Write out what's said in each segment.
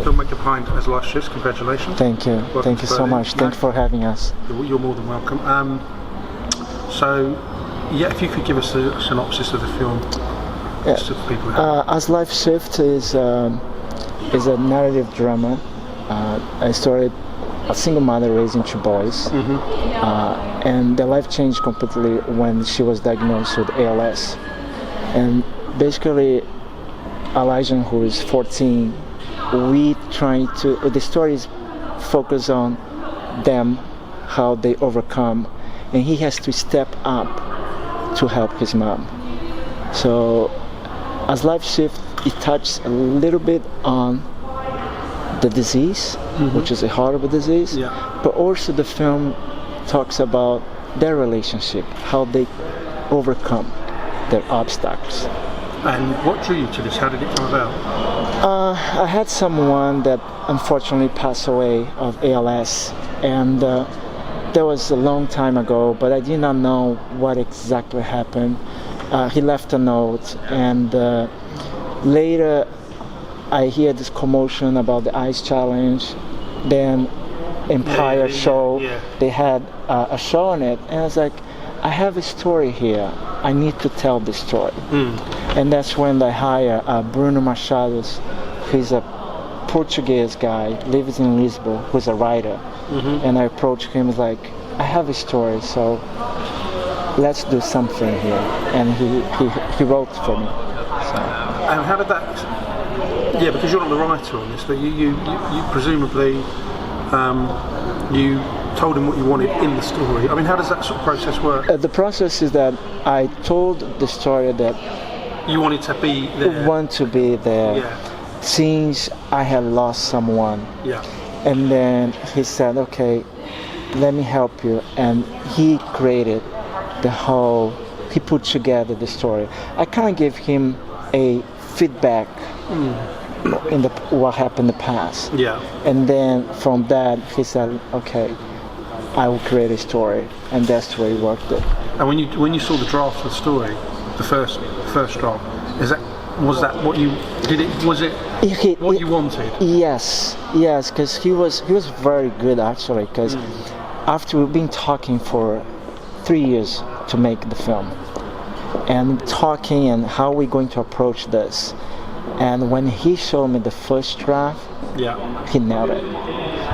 filmmaker behind As Life Shifts. Congratulations. Thank you. Welcome Thank you so much. Thank you for having us. You're more than welcome. If you could give us a synopsis of the film. Just so people have. As Life Shifts is a narrative drama. I started a single mother raising two boys, and their life changed completely when she was diagnosed with ALS. And basically, Elijah, who is 14, the stories focus on them, how they overcome, and he has to step up to help his mom. So, as Life Shift, it touches a little bit on the disease, which is a horrible disease, but also the film talks about their relationship, how they overcome their obstacles. And what drew you to this? How did it come about? I had someone that unfortunately passed away of ALS, and that was a long time ago, but I did not know what exactly happened. He left a note, and later I hear this commotion about the Ice Challenge. Then Empire show, they had a show on it, and I was like, I have a story here. I need to tell this story. And that's when I hire Bruno Machado. He's a Portuguese guy, lives in Lisbon, who's a writer. And I approached him like, I have a story, so let's do something here. And he wrote for me. So. And how did that? Yeah, because you're not the writer on this, but you presumably you told him what you wanted in the story. I mean, how does that sort of process work? The process is that I told the story that you wanted to be there. Want to be there, since I had lost someone. And then he said, "Okay, let me help you," and he created he put together the story. I kind of gave him a feedback in what happened in the past. And then from that, he said, "Okay, I will create a story," and that's the way he worked it. And when you saw the draft of the story, the first draft, was that what you did? Was it what you wanted? Yes, because he was very good actually. Because after we've been talking for 3 years to make the film, and talking and how we're going to approach this, and when he showed me the first draft, he nailed it.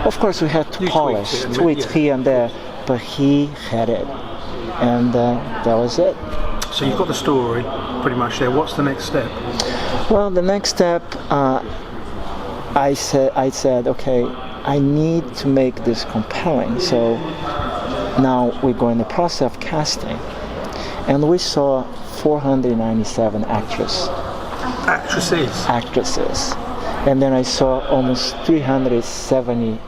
Of course, we had to polish, tweak here and there, but he had it, and that was it. So you've got the story pretty much there. What's the next step? Well, the next step, I said, okay, I need to make this compelling. So now we're going the process of casting, and we saw 497 actresses. And then I saw almost 370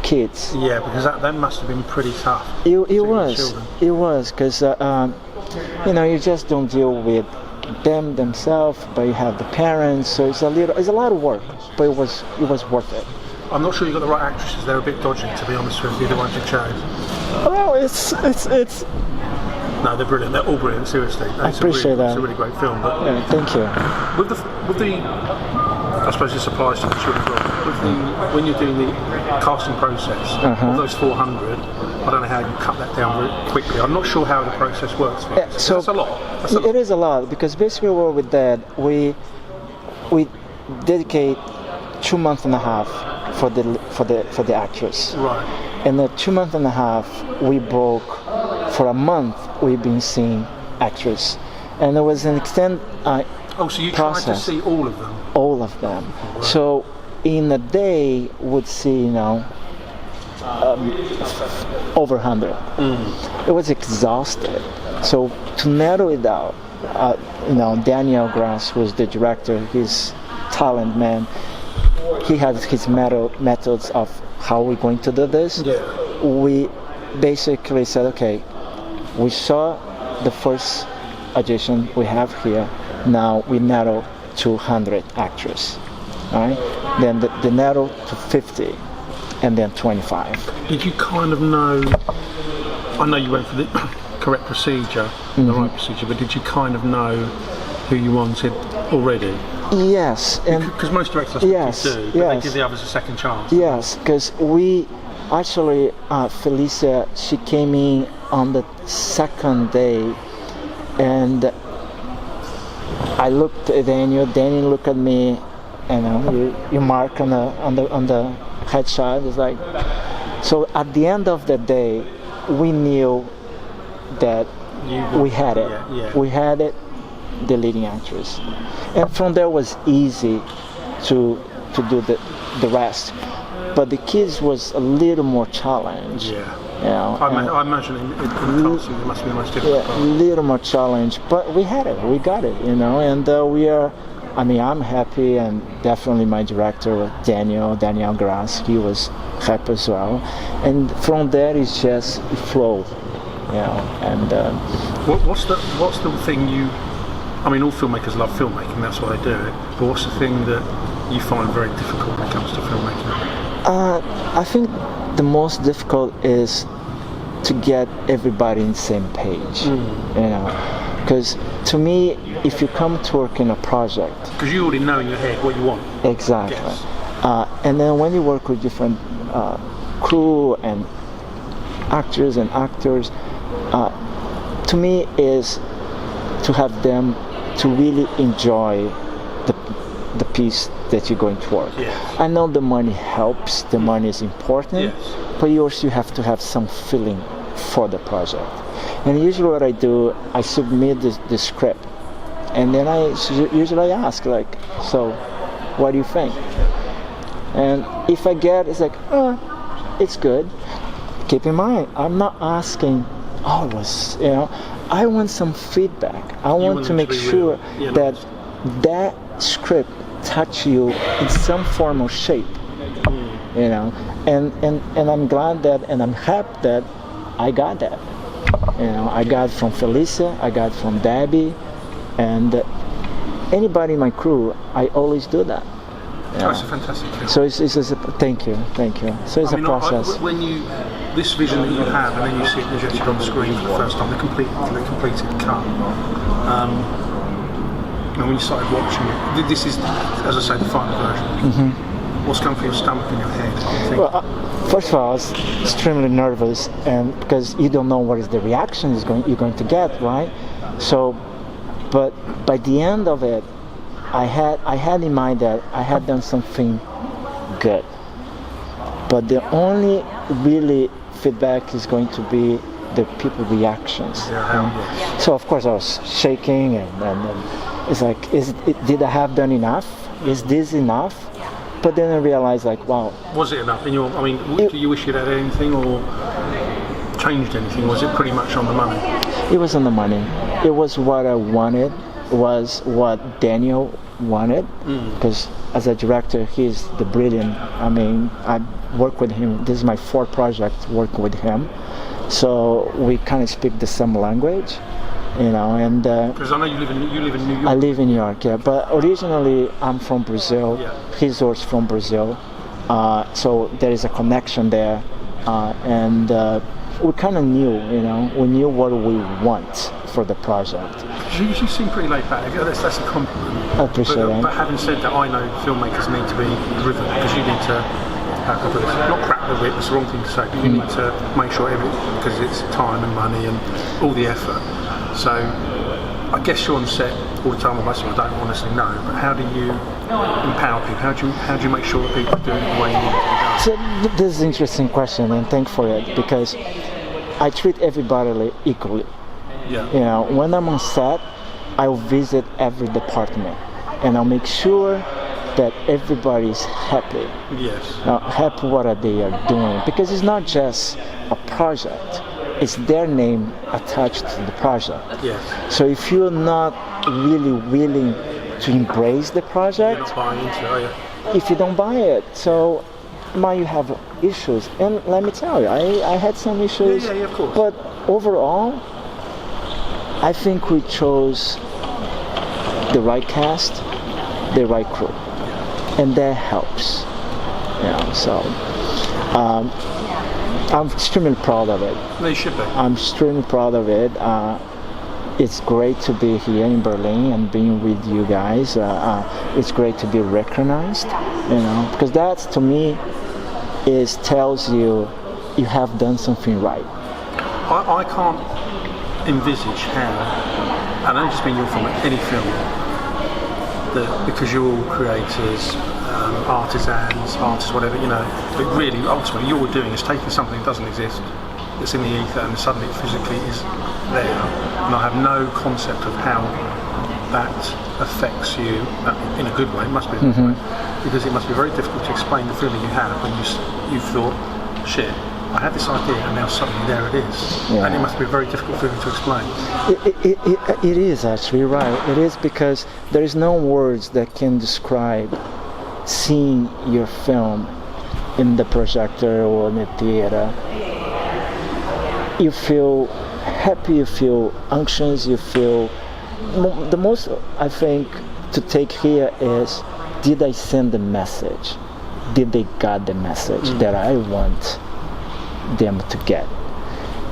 kids. Yeah, because that must have been pretty tough. It was, because you just don't deal with them themselves, but you have the parents, so it's a lot of work, but it was worth it. I'm not sure you got the right actresses. They're a bit dodgy, to be honest with you, the ones you chose. Well, it's. No, they're brilliant. They're all brilliant. Seriously, I appreciate that. It's a really great film. But thank you. With the, I suppose this applies to the children as well. When you're doing the casting process, of those 400, I don't know how you cut that down very quickly. I'm not sure how the process works. So that's a lot. It is a lot, because basically what we did, we dedicate 2.5 months for the actress. Right. And the 2.5 months we broke. For a month we've been seeing actors, and there was an extent so you tried to see all of them? All of them. Right. So in a day would see over 100. It was exhausted. So to narrow it down, Daniel Grass, who was the director, he's talent man. He has his methods of how we're going to do this. We basically said, okay, we saw the first audition we have here. Now we narrow to 100 actors. All right? Then the narrow to 50, and then 25. Did you kind of know? I know you went for the correct procedure, the right procedure, but did you kind of know who you wanted already? Yes, and because most directors yes, do, but they give the others a second chance. Yes, because we actually, Felicia, she came in on the second day, and I looked at Daniel. Daniel looked at me, and you mark on the headshot. It's like, so at the end of the day, we knew that we had it. Yeah. We had it, the leading actress, and from there was easy to do the rest. But the kids was a little more challenged. Yeah. I imagine in casting it must be the most difficult part. A little more challenged, but we had it. We got it, and we are. I mean, I'm happy, and definitely my director, Daniel Grass, he was happy as well. And from there, it's just it flowed, And what's the thing you? I mean, all filmmakers love filmmaking. That's why they do it. But what's the thing that you find very difficult when it comes to filmmaking? I think the most difficult is to get everybody on the same page, because to me, if you come to work in a project, because you already know in your head what you want. Exactly. And then when you work with different crew and actors, to me is to have them to really enjoy the piece that you're going to work. Yes. I know the money helps, the money is important, yes. But you also have to have some feeling for the project. And usually what I do, I submit the script, and then I usually ask, like, so what do you think? And if I get, it's like, it's good. Keep in mind, I'm not asking always, I want some feedback. I want to make sure that script touch you in some form or shape, and I'm glad that, and I'm happy that I got that. I got from Felicia, I got from Debbie, and anybody in my crew, I always do that. That's a fantastic film. So it's thank you. So it's a process. When this vision that you have, and then you see it projected on the screen for the first time, the completed cut. And when you started watching it, this is, as I say, the final version. Mm-hmm. What's going through your stomach and your head? Well, first of all, I was extremely nervous, and because you don't know what is the reaction you're going to get, right? So, but by the end of it, I had in mind that I had done something good. But the only really feedback is going to be the people reactions. Yeah, so of course I was shaking, and it's like, did I have done enough? Is this enough? But then I realized, like, wow. Was it enough? Do you wish you'd had anything or changed anything? Was it pretty much on the money? It was on the money. It was what I wanted. Was what Daniel wanted, because as a director, he's the brilliant. I work with him. This is my fourth project working with him, so we kind of speak the same language, And because I know you live in New York. I live in New York, yeah. But originally, I'm from Brazil. Yeah. He's also from Brazil, so there is a connection there, and we kind of knew, we knew what we want for the project. You seem pretty laid back. That's a compliment. I appreciate that. But having said that, I know filmmakers need to be driven, because you need to, how can I put this, not crack the whip, that's the wrong thing to say, but you need to make sure because it's time and money and all the effort. So I guess you're on set all the time, I don't honestly know, but how do you empower people? How do you make sure that people are doing it the way you want it to be done? So this is an interesting question, and thank for it, because I treat everybody equally. Yeah. When I'm on set, I'll visit every department, and I'll make sure that everybody's happy. Yes. Happy what they are doing, because it's not just a project. It's their name attached to the project. Yes. So if you're not really willing to embrace the project, you're not buying into it, are you? if you don't buy it, so now you have issues. And let me tell you, I had some issues. Yeah, of course. But overall, I think we chose the right cast, the right crew, and that helps. So I'm extremely proud of it. No, you should be. I'm extremely proud of it. it's great to be here in Berlin and being with you guys. It's great to be recognized, because that to me tells you you have done something right. I can't envisage how, and I don't just mean your film, but any film, that because you're all creators, artists, whatever, but really ultimately all you're doing is taking something that doesn't exist, that's in the ether, and suddenly it physically is there. And I have no concept of how that affects you in a good way. It must be a good way, because it must be very difficult to explain the feeling you have when you thought, shit, I had this idea and now suddenly there it is. Yeah. And it must be a very difficult feeling to explain. It is actually, right. It is, because there is no words that can describe seeing your film in the projector or in the theater. You feel happy, you feel anxious, you feel... The most, I think, to take here is, did I send the message? Did they get the message that I want them to get?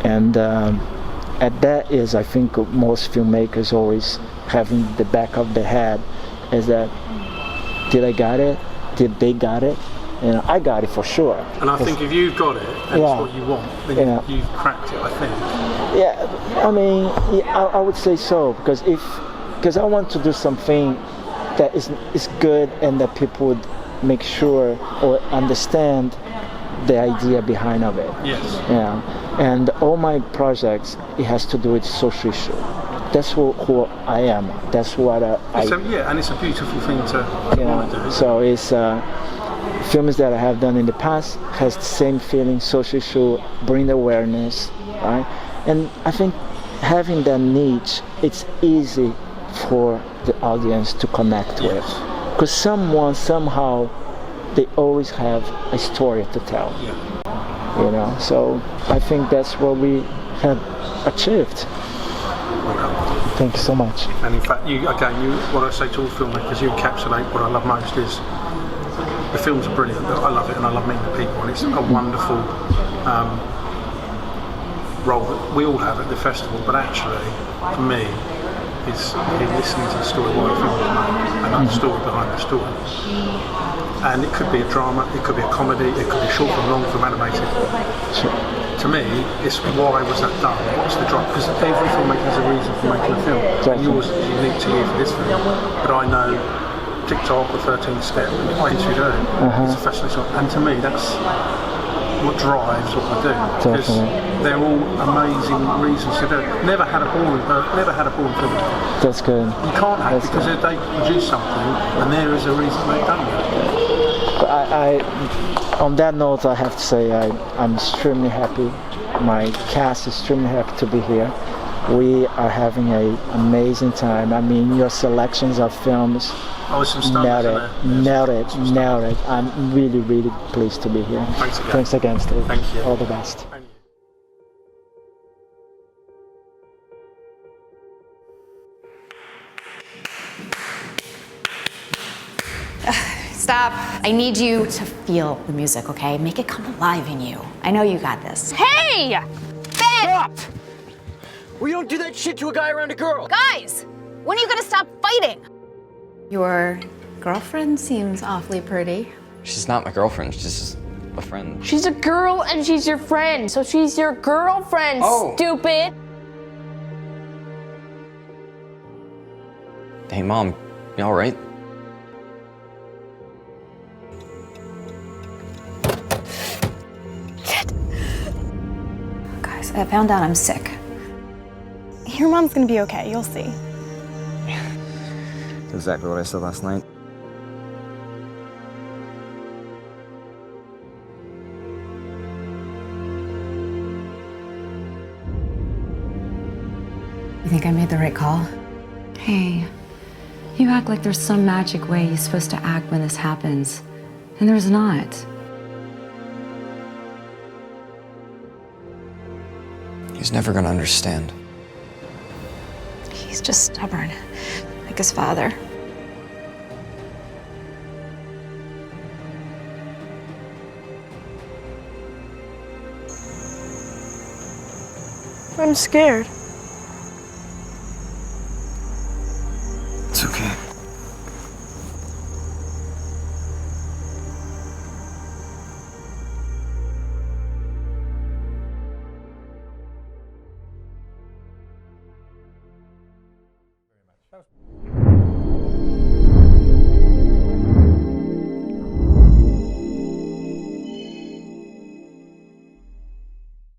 And that is, I think, most filmmakers always having the back of their head, is that, did I got it? Did they got it? I got it for sure. And I think if you've got it and it's what you want, then you've cracked it, I think. Yeah, I mean, I would say so, because I want to do something that is good and that people would make sure or understand the idea behind of it. Yes. Yeah. And all my projects, it has to do with social issue. That's who I am. That's what and it's a beautiful thing to want to do. So it's films that I have done in the past has the same feeling, social issue, bring awareness, right? And I think having that niche, it's easy for the audience to connect with, because somehow they always have a story to tell. So I think that's what we have achieved. Thank you so much. And in fact, what I say to all filmmakers, you encapsulate what I love most is the films are brilliant. I love it, and I love meeting the people, and it's a wonderful role that we all have at the festival. But actually, for me, is listening to the story why the film was made, and the story behind the story. And it could be a drama, it could be a comedy, it could be short film, long film, animated. Sure. To me, it's why was that done? What's the drive? Because every filmmaker has a reason for making a film. And yours is unique to you for this film. But I know TikTok or 13th Step, and I interviewed her. It's a fascinating one. And to me, that's what drives what I do. Because they're all amazing reasons to do it. Never had a boring film. That's good. You can't have, because they produce something, and there is a reason they've done it. On that note, I have to say I'm extremely happy. My cast is extremely happy to be here. We are having an amazing time. I mean, your selections of films, nailed it. I'm really, really pleased to be here. Thanks again, Steve. Thank you. All the best. Stop. I need you to feel the music, okay? Make it come alive in you. I know you got this. Hey! Ben! Stop! We don't do that shit to a guy around a girl. Guys, when are you gonna stop fighting? Your girlfriend seems awfully pretty. She's not my girlfriend, she's just a friend. She's a girl and she's your friend, so she's your girlfriend, stupid! Hey, Mom, you all right? Guys, I found out I'm sick. Your mom's gonna be okay, you'll see. Exactly what I said last night. You think I made the right call? Hey, you act like there's some magic way you're supposed to act when this happens, and there's not. He's never gonna understand. He's just stubborn, like his father. I'm scared. That was